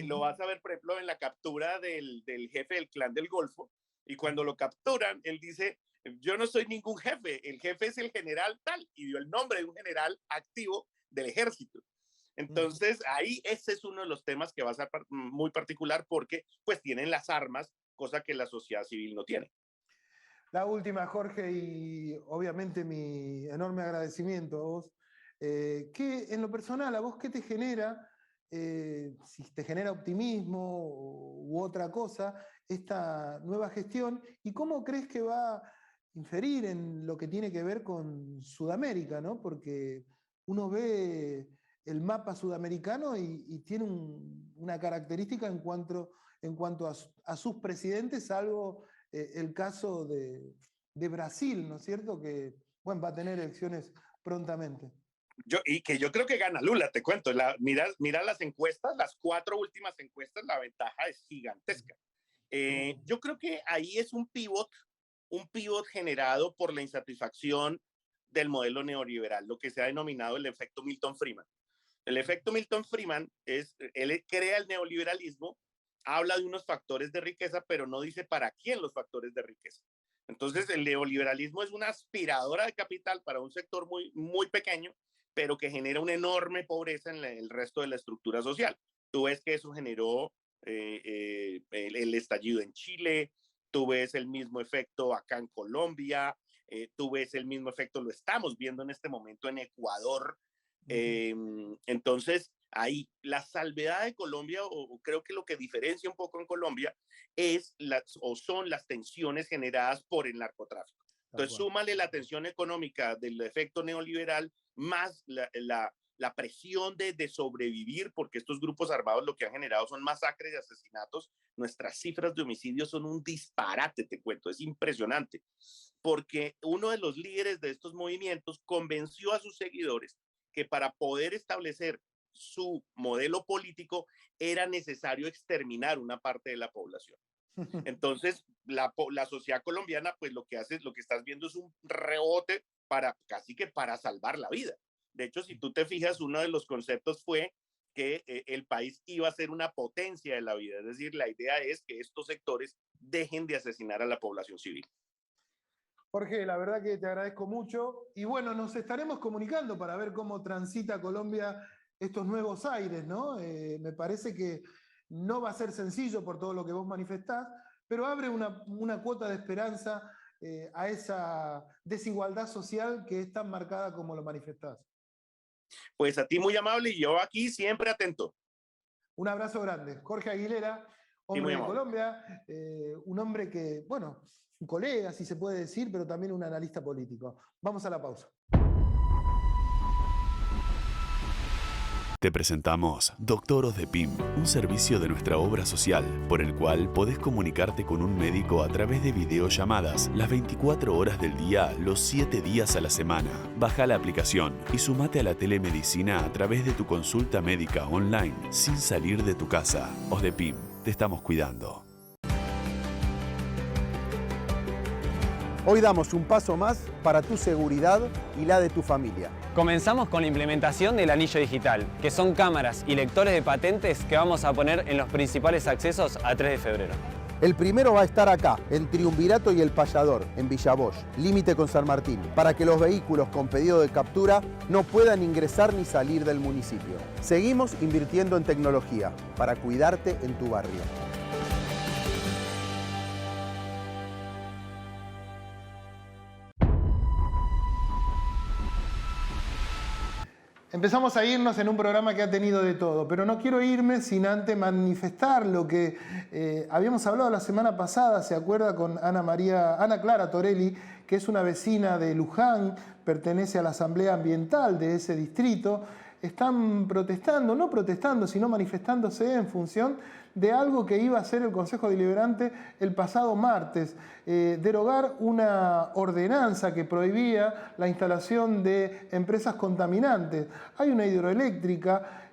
Lo vas a ver, por ejemplo, en la captura del jefe del Clan del Golfo, y cuando lo capturan, él dice, yo no soy ningún jefe, el jefe es el general tal, y dio el nombre de un general activo del ejército. Entonces, ahí ese es uno de los temas que va a ser muy particular porque pues tienen las armas, cosa que la sociedad civil no tiene. La última, Jorge, y obviamente mi enorme agradecimiento a vos. ¿Qué, en lo personal, a vos qué te genera, si te genera optimismo u otra cosa, esta nueva gestión? ¿Y cómo crees que va a inferir en lo que tiene que ver con Sudamérica, ¿no? Porque uno ve el mapa sudamericano y tiene una característica en cuanto a sus presidentes, salvo el caso de Brasil, ¿no es cierto? Que, bueno, va a tener elecciones prontamente. Y que yo creo que gana Lula, te cuento. Mira las encuestas, las 4 últimas encuestas, la ventaja es gigantesca. Yo creo que ahí es un pivot generado por la insatisfacción del modelo neoliberal, lo que se ha denominado el efecto Milton Friedman. El efecto Milton Friedman él crea el neoliberalismo, habla de unos factores de riqueza, pero no dice para quién los factores de riqueza. Entonces, el neoliberalismo es una aspiradora de capital para un sector muy, muy pequeño, pero que genera una enorme pobreza en el resto de la estructura social. Tú ves que eso generó el estallido en Chile, tú ves el mismo efecto acá en Colombia, tú ves el mismo efecto, lo estamos viendo en este momento en Ecuador. Entonces, ahí la salvedad de Colombia, o creo que lo que diferencia un poco en Colombia, son las tensiones generadas por el narcotráfico. Entonces, súmale la tensión económica del efecto neoliberal, más la presión de sobrevivir, porque estos grupos armados lo que han generado son masacres y asesinatos. Nuestras cifras de homicidios son un disparate, te cuento, es impresionante, porque uno de los líderes de estos movimientos convenció a sus seguidores que para poder establecer su modelo político era necesario exterminar una parte de la población. Entonces, la sociedad colombiana, pues lo que hace, lo que estás viendo es un rebote casi que para salvar la vida. De hecho, si tú te fijas, uno de los conceptos fue que el país iba a ser una potencia de la vida. Es decir, la idea es que estos sectores dejen de asesinar a la población civil. Jorge, la verdad que te agradezco mucho. Y bueno, nos estaremos comunicando para ver cómo transita Colombia estos nuevos aires, ¿no? Me parece que no va a ser sencillo por todo lo que vos manifestás, pero abre una cuota de esperanza a esa desigualdad social que es tan marcada como lo manifestás. Pues a ti muy amable y yo aquí siempre atento. Un abrazo grande. Jorge Aguilera, hombre de Colombia, un hombre que, bueno, un colega, si se puede decir, pero también un analista político. Vamos a la pausa. Te presentamos Doctoros de PIM, un servicio de nuestra obra social, por el cual podés comunicarte con un médico a través de videollamadas las 24 horas del día, los 7 días a la semana. Baja la aplicación y sumate a la telemedicina a través de tu consulta médica online, sin salir de tu casa. OSDEPIM, te estamos cuidando. Hoy damos un paso más para tu seguridad y la de tu familia. Comenzamos con la implementación del anillo digital, que son cámaras y lectores de patentes que vamos a poner en los principales accesos a 3 de febrero. El primero va a estar acá, en Triunvirato y El Payador, en Villa Bosch, límite con San Martín, para que los vehículos con pedido de captura no puedan ingresar ni salir del municipio. Seguimos invirtiendo en tecnología para cuidarte en tu barrio. Empezamos a irnos en un programa que ha tenido de todo, pero no quiero irme sin antes manifestar lo que habíamos hablado la semana pasada, ¿se acuerda? Con Ana Clara Torelli, que es una vecina de Luján, pertenece a la Asamblea Ambiental de ese distrito. Están protestando, no protestando, sino manifestándose en función de algo que iba a hacer el Consejo Deliberante el pasado martes, derogar una ordenanza que prohibía la instalación de empresas contaminantes. Hay una hidroeléctrica,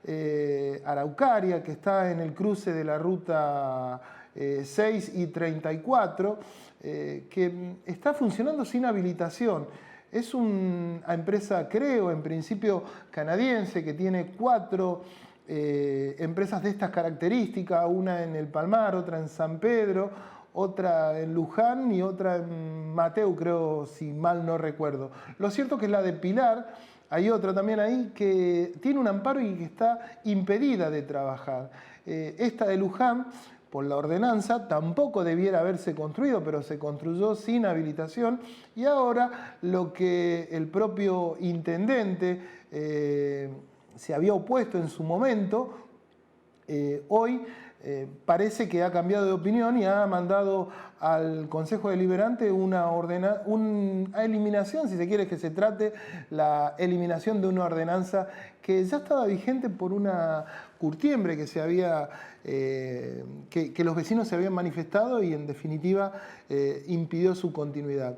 Araucaria, que está en el cruce de la ruta 6 y 34, que está funcionando sin habilitación. Es una empresa, creo, en principio canadiense, que tiene 4 empresas de estas características, una en El Palmar, otra en San Pedro, otra en Luján y otra en Mateu, creo, si mal no recuerdo. Lo cierto es que la de Pilar, hay otra también ahí, que tiene un amparo y que está impedida de trabajar. Esta de Luján, por la ordenanza, tampoco debiera haberse construido, pero se construyó sin habilitación, y ahora lo que el propio intendente se había opuesto en su momento, hoy parece que ha cambiado de opinión y ha mandado al Consejo Deliberante una eliminación, si se quiere que se trate, la eliminación de una ordenanza que ya estaba vigente por una curtiembre que se había que los vecinos se habían manifestado y en definitiva impidió su continuidad.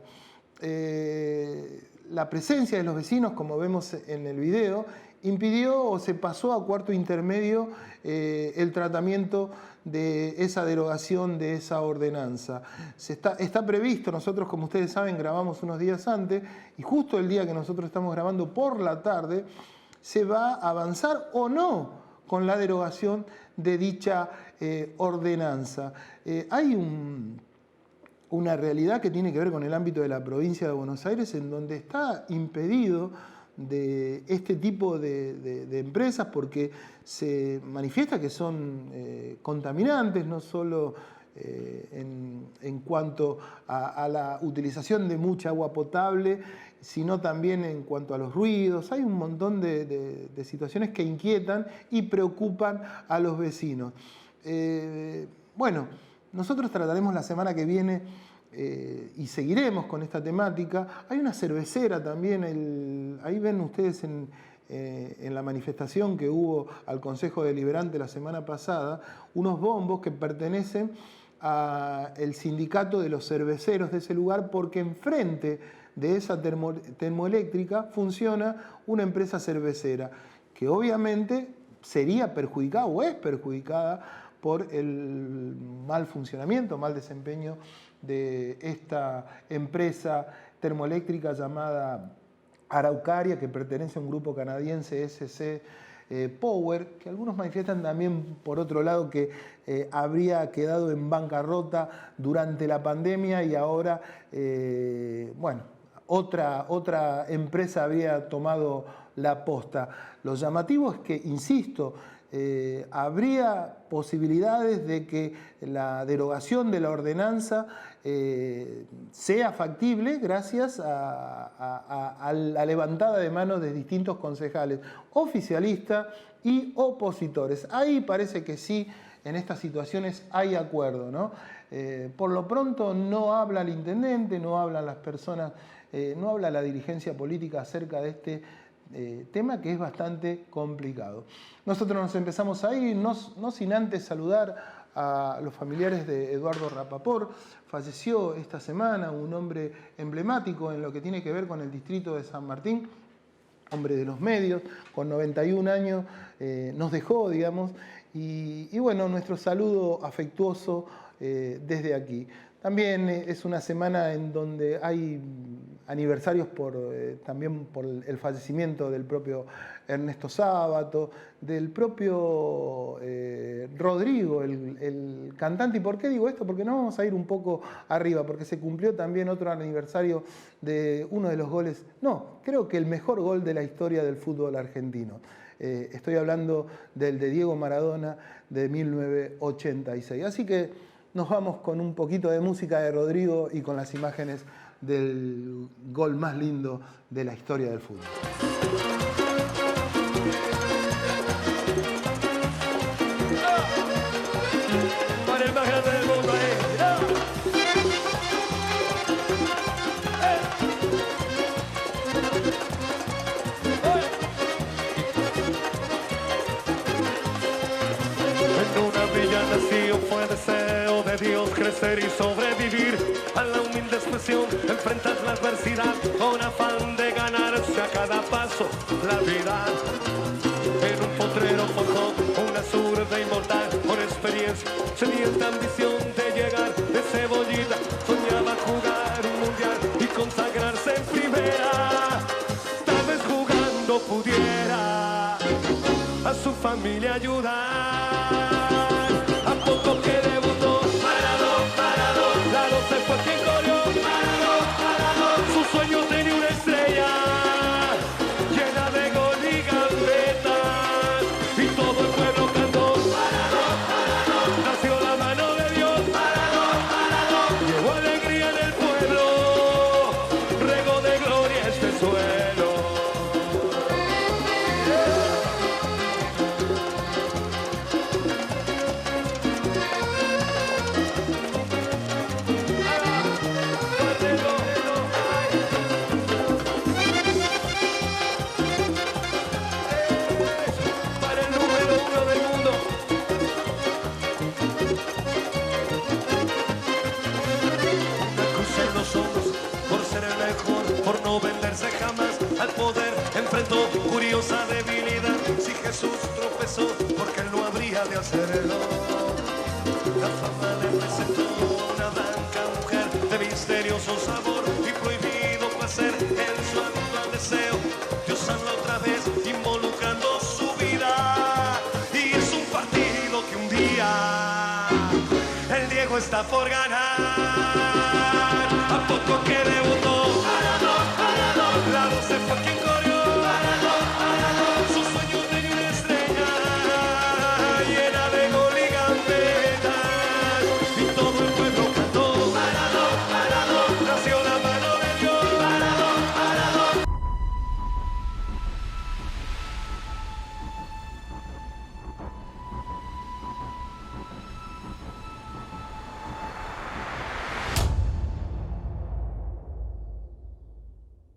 La presencia de los vecinos, como vemos en el video, impidió o se pasó a cuarto intermedio el tratamiento de esa derogación de esa ordenanza. Está previsto, nosotros como ustedes saben grabamos unos días antes y justo el día que nosotros estamos grabando por la tarde se va a avanzar o no con la derogación de dicha ordenanza. Hay una realidad que tiene que ver con el ámbito de la provincia de Buenos Aires en donde está impedido de este tipo de empresas porque se manifiesta que son contaminantes, no solo en cuanto a la utilización de mucha agua potable, sino también en cuanto a los ruidos. Hay un montón de situaciones que inquietan y preocupan a los vecinos. Bueno, nosotros trataremos la semana que viene y seguiremos con esta temática. Hay una cervecera también, ahí ven ustedes en la manifestación que hubo al Consejo Deliberante la semana pasada, unos bombos que pertenecen al sindicato de los cerveceros de ese lugar, porque enfrente de esa termoeléctrica funciona una empresa cervecera que obviamente sería perjudicada o es perjudicada por el mal funcionamiento, mal desempeño de esta empresa termoeléctrica llamada Araucaria, que pertenece a un grupo canadiense, SC Power, que algunos manifiestan también, por otro lado, que habría quedado en bancarrota durante la pandemia y ahora, bueno, otra empresa habría tomado la posta. Lo llamativo es que, insisto, habría posibilidades de que la derogación de la ordenanza sea factible gracias a la levantada de manos de distintos concejales, oficialistas y opositores. Ahí parece que sí, en estas situaciones hay acuerdo, ¿no? Por lo pronto no habla el intendente, no hablan las personas, no habla la dirigencia política acerca de este tema que es bastante complicado. Nosotros nos empezamos a ir, no sin antes saludar a los familiares de Eduardo Rapaport. Falleció esta semana un hombre emblemático en lo que tiene que ver con el distrito de San Martín, hombre de los medios, con 91 años, nos dejó, digamos, y bueno, nuestro saludo afectuoso desde aquí. También es una semana en donde hay aniversarios también por el fallecimiento del propio Ernesto Sábato, del propio Rodrigo, el cantante. ¿Y por qué digo esto? Porque no vamos a ir un poco arriba, porque se cumplió también otro aniversario de uno de los goles, no, creo que el mejor gol de la historia del fútbol argentino. Estoy hablando del de Diego Maradona de 1986. Así que nos vamos con un poquito de música de Rodrigo y con las imágenes del gol más lindo de la historia del fútbol. Para el más grande del mundo, En una villa nació, fue deseo de Dios crecer y sobrevivir a la humilde expresión, enfrentar la adversidad con afán de ganarse a cada paso la vida. En un potrero forjó una zurda inmortal con experiencia, sedienta ambición de llegar de cebollita, soñaba jugar un mundial y consagrarse en primera. Tal vez jugando pudiera a su familia ayudar. A poco que debutó, Maradona, la 12 fue quien corrió, Maradona, su sueño tenía una estrella llena de gol y gambetas, y todo el pueblo cantó, Maradona, nació la mano de Dios, Maradona, llevó alegría en el pueblo, regó de gloria este suelo. Para el número 1 del mundo. Una cruz en los ojos por ser el mejor, por no venderse jamás al poder. Enfrentó curiosa debilidad. Si Jesús tropezó, porque él no habría de hacerlo. La fama le presentó una blanca mujer de misterioso sabor y prohibido placer en su actual deseo. Dios habla otra vez involucrando su vida, y es un partido que un día el Diego está por ganar.